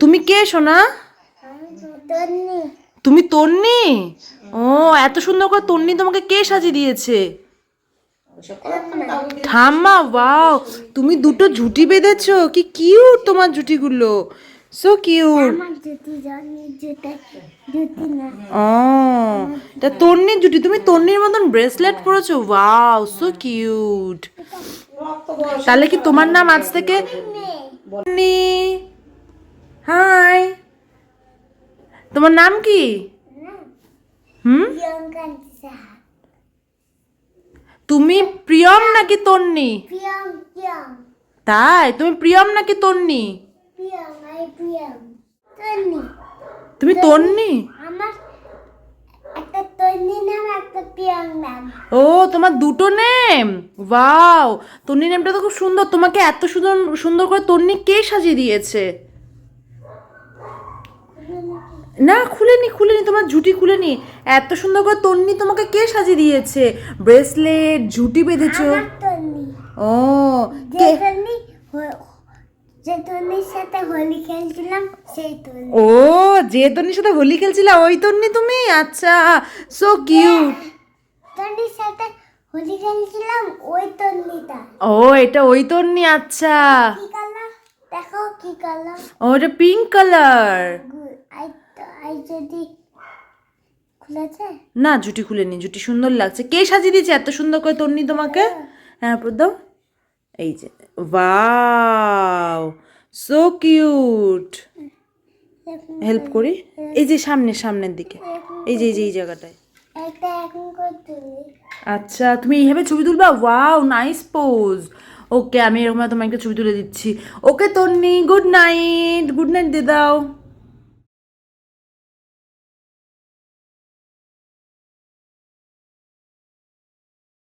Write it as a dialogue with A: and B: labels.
A: তুমি কে সোনা?
B: তন্নি।
A: তুমি তন্নি? ও, এত সুন্দর করে তন্নি তোমাকে কে সাজিয়ে দিয়েছে? ঠাম্মা। ওয়াও, তুমি দুটো ঝুঁটি বেঁধেছো, কি কিউট তোমার ঝুঁটিগুলো, সো কিউট।
B: আমার জুতি জানি জুতি না।
A: ও, তা তন্নির জুটি, তুমি তন্নির মতন ব্রেসলেট পরেছো, ওয়াও সো কিউট। তাহলে কি তোমার নাম আজ থেকে তন্নি? হাই, তোমার নাম কি? হুম,
B: প্রিয়ঙ্কা সাহা।
A: তুমি প্রিয়ম নাকি তন্নি?
B: প্রিয়ম প্রিয়ম
A: তাই, তুমি প্রিয়ম নাকি তন্নি?
B: প্রিয়ম প্রিয়ম তন্নি।
A: তুমি তন্নি?
B: আমার একটা তন্নি নাম, একটা প্রিয়ম নাম।
A: ও, তোমার দুটো নেম, ওয়াও। তন্নি নেমটা তো খুব সুন্দর। তোমাকে এত সুন্দর সুন্দর করে তন্নি কে সাজিয়ে দিয়েছে? না, খুলেনি খুলেনি, তোমার ঝুঁটি খুলেনি। এত সুন্দর করে তন্নি তোমাকে কে সাজিয়ে দিয়েছে? ব্রেসলেট, ঝুঁটি বেঁধেছো।
B: আমার তন্নি।
A: ও,
B: যে
A: কে?
B: তন্নি যে তন্নির সাথে হোলি খেলছিলাম সেই তন্নি।
A: ও, যে তন্নির সাথে হোলি খেলছিলা ওই তন্নি তুমি? আচ্ছা, সো কিউট।
B: তন্নির সাথে হোলি খেলছিলাম ওই তন্নিটা।
A: ও, এটা ওই তন্নি, আচ্ছা।
B: কি কালার দেখো, কি কালার?
A: ও, এটা পিঙ্ক কালার।
B: আই যদি খুলেছে।
A: না, জুটি খুলেনি, জুটি সুন্দর লাগছে। কে সাজিয়ে দিয়েছে এত সুন্দর করে তন্নি তোমাকে? হ্যাঁ, দাও। এই যে, ওয়াও সো কিউট। হেল্প করি, এই যে সামনের দিকে, এই জায়গাটায়।
B: একটা এখন করে তুলি।
A: আচ্ছা, তুমি এইভাবে ছবি তুলবা? Wow, nice pose. ওকে, আমি এরকম তোমাকে একটা ছবি তুলে দিচ্ছি। Okay Tonni, good night, good night দিয়ে দাও।